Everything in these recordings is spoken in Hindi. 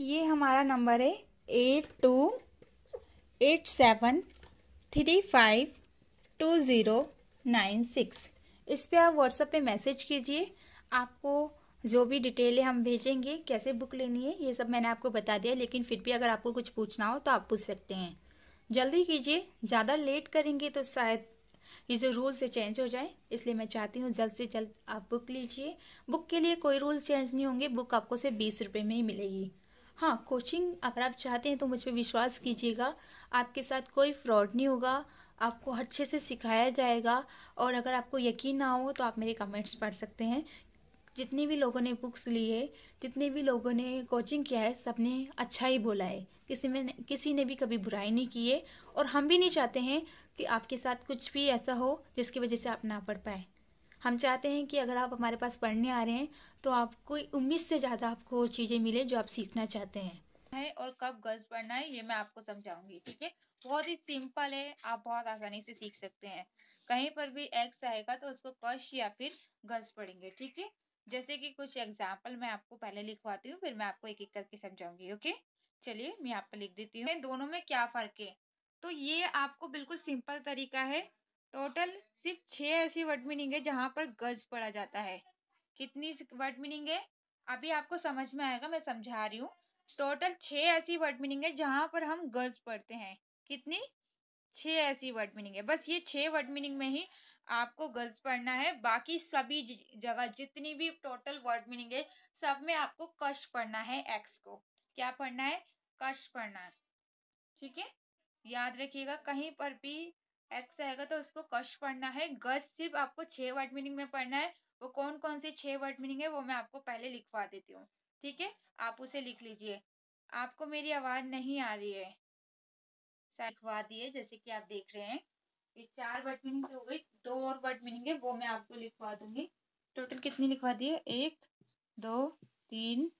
ये हमारा नंबर है 8287352096। इस पे आप व्हाट्सएप पे मैसेज कीजिए। आपको जो भी डिटेल है हम भेजेंगे, कैसे बुक लेनी है ये सब मैंने आपको बता दिया, लेकिन फिर भी अगर आपको कुछ पूछना हो तो आप पूछ सकते हैं। जल्दी कीजिए, ज़्यादा लेट करेंगे तो शायद ये जो रूल से चेंज हो जाए, इसलिए मैं चाहती हूँ जल्द से जल्द आप बुक लीजिए। बुक के लिए कोई रूल चेंज नहीं होंगे, बुक आपको सिर्फ 20 रुपये में ही मिलेगी। हाँ, कोचिंग अगर आप चाहते हैं तो मुझ पर विश्वास कीजिएगा, आपके साथ कोई फ्रॉड नहीं होगा, आपको अच्छे से सिखाया जाएगा। और अगर आपको यकीन ना हो तो आप मेरे कमेंट्स पढ़ सकते हैं। जितने भी लोगों ने बुक्स ली है, जितने भी लोगों ने कोचिंग किया है, सबने अच्छा ही बोला है। किसी ने भी कभी बुराई नहीं की है। और हम भी नहीं चाहते हैं कि आपके साथ कुछ भी ऐसा हो जिसकी वजह से आप ना पढ़ पाए। हम चाहते हैं कि अगर आप हमारे पास पढ़ने आ रहे हैं तो आपको उम्मीद से ज़्यादा आपको चीज़ें मिले जो आप सीखना चाहते हैं। और कब गज़ पढ़ना है ये मैं आपको समझाऊंगी, ठीक है। बहुत ही सिंपल है, आप बहुत आसानी से सीख सकते हैं। कहीं पर भी एक्स आएगा तो उसको कश या फिर गज़ पढ़ेंगे, ठीक है। जैसे कि कुछ एग्जाम्पल मैं आपको पहले लिखवाती हूँ, फिर मैं आपको एक एक करके समझाऊंगी, ओके। चलिए मैं यहाँ पर लिख देती हूँ दोनों में क्या फ़र्क है। तो ये आपको बिल्कुल सिंपल तरीका है। टोटल सिर्फ 6 ऐसी वर्ड मीनिंग है जहां पर गज पढ़ा जाता है। कितनी वर्ड मीनिंग है अभी आपको समझ में आएगा, मैं समझा रही हूँ। टोटल 6 ऐसी वर्ड मीनिंग है जहां पर हम गज पढ़ते हैं। कितनी? 6 ऐसी वर्ड मीनिंग है। बस ये 6 वर्ड मीनिंग में ही आपको गज पढ़ना है। बाकी सभी जगह जितनी भी टोटल वर्ड मीनिंग है सब में आपको कश पढ़ना है। एक्स को क्या पढ़ना है? कश पढ़ना है, ठीक है। याद रखिएगा, कहीं पर भी एक्स आएगा तो उसको कश पढ़ना है। गज सिर्फ आपको 6 वर्ड मीनिंग में पढ़ना है। वो कौन कौन सी 6 वर्ड मीनिंग है वो मैं आपको पहले लिखवा देती हूँ, ठीक है। आप उसे लिख लीजिए। आपको मेरी आवाज नहीं आ रही है? लिखवा दिए, जैसे कि आप देख रहे हैं। ये 4 वर्ड मीनिंग हो गई, 2 और वर्ड मीनिंग है वो मैं आपको लिखवा दूंगी। टोटल कितनी लिखवा दिए? 1 2 3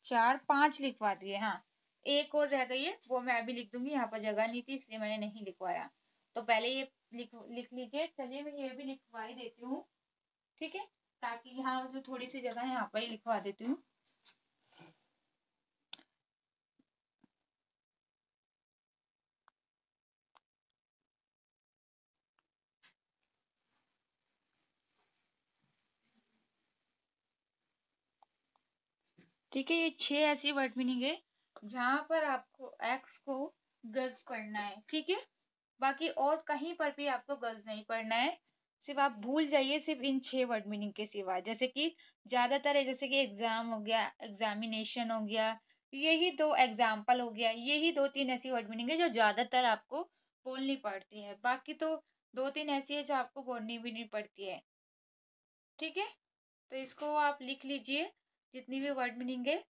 4 5 लिखवा दिए। हाँ, एक और रह गई है, वो मैं अभी लिख दूंगी। यहाँ पर जगह नहीं थी इसलिए मैंने नहीं लिखवाया। तो पहले ये लिख लीजिए। चलिए मैं ये भी लिखवा ही देती हूँ, ठीक है। ताकि यहाँ जो थोड़ी सी जगह है यहाँ पर ही लिखवा देती हूँ। ठीक है, ये 6 ऐसी वर्ड मीनिंग है जहां पर आपको एक्स को गज पढ़ना है, ठीक है। बाकी और कहीं पर भी आपको गज नहीं पढ़ना है। सिर्फ आप भूल जाइए सिर्फ इन 6 वर्ड मीनिंग के सिवा। जैसे कि ज्यादातर है, जैसे कि एग्जाम हो गया, एग्जामिनेशन हो गया, यही 2 एग्जाम्पल हो गया, यही 2-3 ऐसी वर्ड मीनिंग है जो ज्यादातर आपको बोलनी पड़ती है। बाकी तो 2-3 ऐसी है जो आपको बोलनी भी नहीं पड़ती है, ठीक है। तो इसको आप लिख लीजिए, जितनी भी वर्ड मीनिंग है।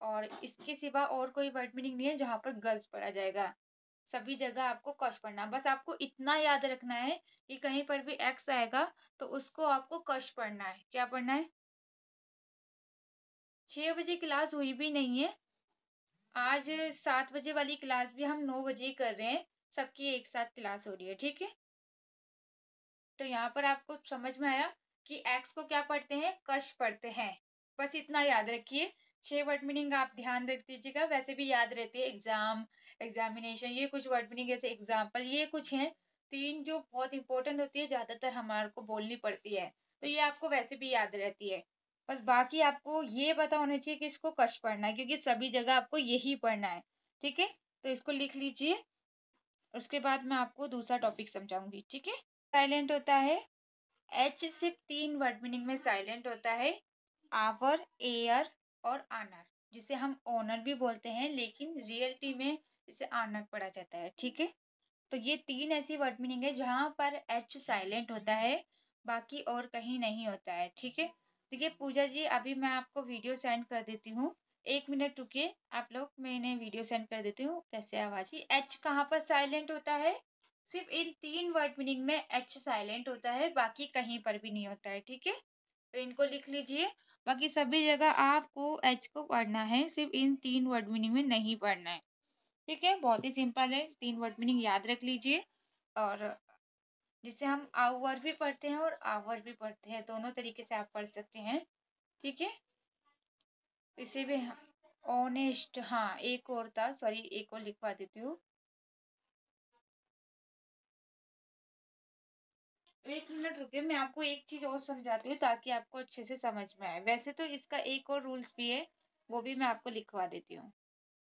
और इसके सिवा और कोई वर्ड मीनिंग नहीं है जहां पर गर्ल्स पढ़ा जाएगा। सभी जगह आपको कश पढ़ना। बस आपको इतना याद रखना है कि कहीं पर भी एक्स आएगा तो उसको आपको कश पढ़ना है। क्या पढ़ना है? 6 बजे क्लास हुई भी नहीं है। आज 7 बजे वाली क्लास भी हम 9 बजे ही कर रहे हैं। सबकी एक साथ क्लास हो रही है, ठीक है। तो यहाँ पर आपको समझ में आया कि एक्स को क्या पढ़ते हैं? कश पढ़ते हैं। बस इतना याद रखिए। 6 वर्ड मीनिंग आप ध्यान रख दीजिएगा, वैसे भी याद रहती है। एग्जाम, एग्जामिनेशन, ये कुछ वर्ड मीनिंग जैसे एग्जाम्पल, ये कुछ हैं 3 जो बहुत इंपॉर्टेंट होती है, ज्यादातर हमारे को बोलनी पड़ती है। तो ये आपको वैसे भी याद रहती है। बस बाकी आपको ये पता होना चाहिए कि इसको कश पढ़ना है, क्योंकि सभी जगह आपको यही पढ़ना है, ठीक है। तो इसको लिख लीजिए। उसके बाद मैं आपको दूसरा टॉपिक समझाऊंगी, ठीक है। साइलेंट होता है। एच सिर्फ 3 वर्ड मीनिंग में साइलेंट होता है। आवर, एयर और आनर, जिसे हम ऑनर भी बोलते हैं, लेकिन रियलिटी में इसे आनर पढ़ा जाता है, ठीक है। तो ये 3 ऐसी वर्ड मीनिंग है जहां पर एच साइलेंट होता है, बाकी और कहीं नहीं होता है, ठीक है। देखिए पूजा जी, अभी मैं आपको वीडियो सेंड कर देती हूँ। 1 मिनट रुकिए आप लोग, मैंने वीडियो सेंड कर देती हूँ। कैसे आवाज की एच कहाँ पर साइलेंट होता है? सिर्फ इन 3 वर्ड मीनिंग में एच साइलेंट होता है, बाकी कहीं पर भी नहीं होता है, ठीक है। तो इनको लिख लीजिए। बाकी सभी जगह आपको एच को पढ़ना है, सिर्फ इन 3 वर्ड मीनिंग में नहीं पढ़ना है, ठीक है। बहुत ही सिंपल है, 3 वर्ड मीनिंग याद रख लीजिए। और जिसे हम आवर भी पढ़ते हैं और आवर भी पढ़ते हैं, दोनों तरीके से आप पढ़ सकते हैं, ठीक है। इसे भी ऑनेस्ट, हाँ एक और था, सॉरी एक और लिखवा देती हूँ। एक मिनट रुकिए, मैं आपको एक चीज और समझाती हूँ ताकि आपको अच्छे से समझ में आए। वैसे तो इसका एक और रूल्स भी है, वो भी मैं आपको लिखवा देती हूँ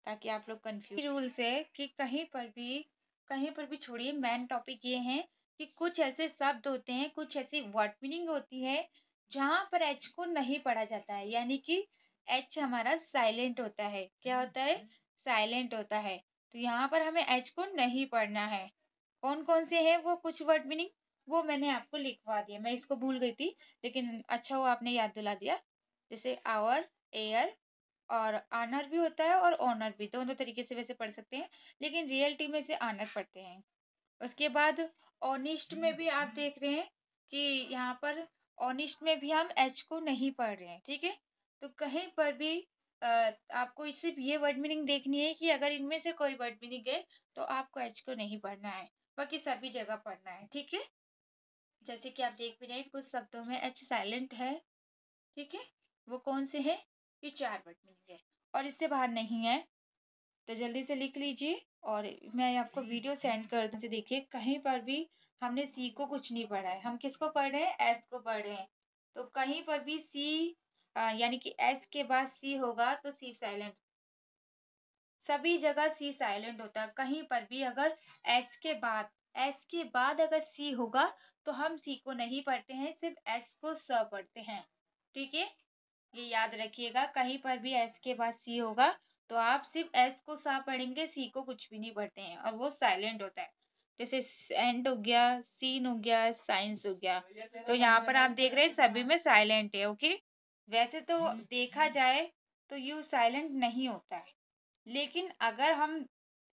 ताकि आप लोग कंफ्यूज। रूल्स है कि कहीं पर भी छोड़िए, मेन टॉपिक ये है कि कुछ ऐसे शब्द होते हैं, कुछ ऐसी वर्ड मीनिंग होती है जहां पर एच को नहीं पढ़ा जाता है, यानी कि एच हमारा साइलेंट होता है। क्या होता है? साइलेंट होता है। तो यहाँ पर हमें एच को नहीं पढ़ना है। कौन कौन से हैं वो कुछ वर्ड मीनिंग, वो मैंने आपको लिखवा दिया। मैं इसको भूल गई थी, लेकिन अच्छा हुआ आपने याद दिला दिया। जैसे आवर, एयर, और आनर भी होता है और ऑनर भी, दोनों तरीके से वैसे पढ़ सकते हैं, लेकिन रियलिटी में से आनर पढ़ते हैं। उसके बाद ऑनिस्ट में भी आप देख रहे हैं कि यहाँ पर ऑनिस्ट में भी हम एच को नहीं पढ़ रहे हैं, ठीक है। तो कहीं पर भी आपको सिर्फ ये वर्ड मीनिंग देखनी है कि अगर इनमें से कोई वर्ड मीनिंग है तो आपको एच को नहीं पढ़ना है, बाकी सभी जगह पढ़ना है, ठीक है। जैसे कि आप देख भी रहे हैं कुछ शब्दों में एच साइलेंट है, ठीक है। वो कौन से हैं? ये 4 वर्ड मीनिंग है और इससे बाहर नहीं है। तो जल्दी से लिख लीजिए और मैं आपको वीडियो सेंड कर दूँ। देखिए कहीं पर भी हमने सी को कुछ नहीं पढ़ा है, हम किसको पढ़ रहे हैं? एस को पढ़ रहे हैं। तो कहीं पर भी सी यानी कि एस के बाद सी होगा तो सी साइलेंट, सभी जगह सी साइलेंट होता है। कहीं पर भी अगर एस के बाद अगर सी होगा तो हम सी को नहीं पढ़ते हैं, सिर्फ एस को स पढ़ते हैं, ठीक है। ये याद रखिएगा, कहीं पर भी एस के बाद सी होगा तो आप सिर्फ एस को सा पढ़ेंगे, सी को कुछ भी नहीं पढ़ते हैं और वो साइलेंट होता है। जैसे सेंट हो गया, सीन हो गया, साइंस हो गया। तो यहाँ पर आप देख रहे हैं सभी में साइलेंट है, ओके। वैसे तो देखा जाए तो यू साइलेंट नहीं होता है, लेकिन अगर हम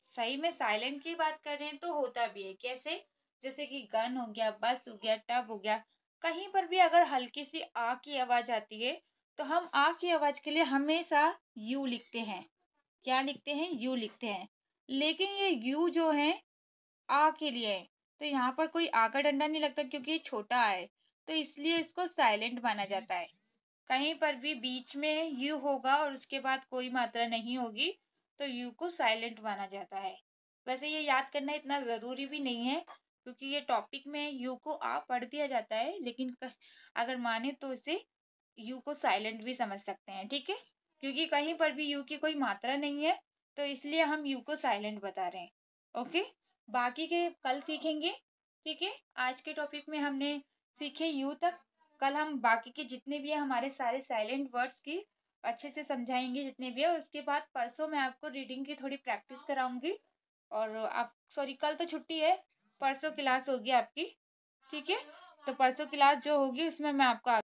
सही में साइलेंट की बात कर रहे हैं तो होता भी है। कैसे? जैसे कि गन हो गया, बस हो गया, टब हो गया, कहीं पर भी अगर हल्की सी आ की आवाज आती है तो हम आ की आवाज के लिए हमेशा यू लिखते हैं। क्या लिखते हैं? यू लिखते हैं। लेकिन ये यू जो है आ के लिए है, तो यहाँ पर कोई आ का डंडा नहीं लगता क्योंकि ये छोटा है, तो इसलिए इसको साइलेंट माना जाता है। कहीं पर भी बीच में यू होगा और उसके बाद कोई मात्रा नहीं होगी तो यू को साइलेंट माना जाता है। वैसे ये याद करना इतना जरूरी भी नहीं है क्योंकि ये टॉपिक में यू को आ पढ़ दिया जाता है, लेकिन अगर माने तो इसे यू को साइलेंट भी समझ सकते हैं, ठीक है। क्योंकि कहीं पर भी यू की कोई मात्रा नहीं है तो इसलिए हम यू को साइलेंट बता रहे हैं, ओके। बाकी के कल सीखेंगे, ठीक है। आज के टॉपिक में हमने सीखे यू तक। कल हम बाकी के जितने भी है हमारे सारे साइलेंट वर्ड्स की अच्छे से समझाएंगे जितने भी है। उसके बाद परसों मैं आपको रीडिंग की थोड़ी प्रैक्टिस कराऊंगी। और आप सॉरी कल तो छुट्टी है, परसों क्लास होगी आपकी, ठीक है। तो परसों क्लास जो होगी उसमें मैं आपको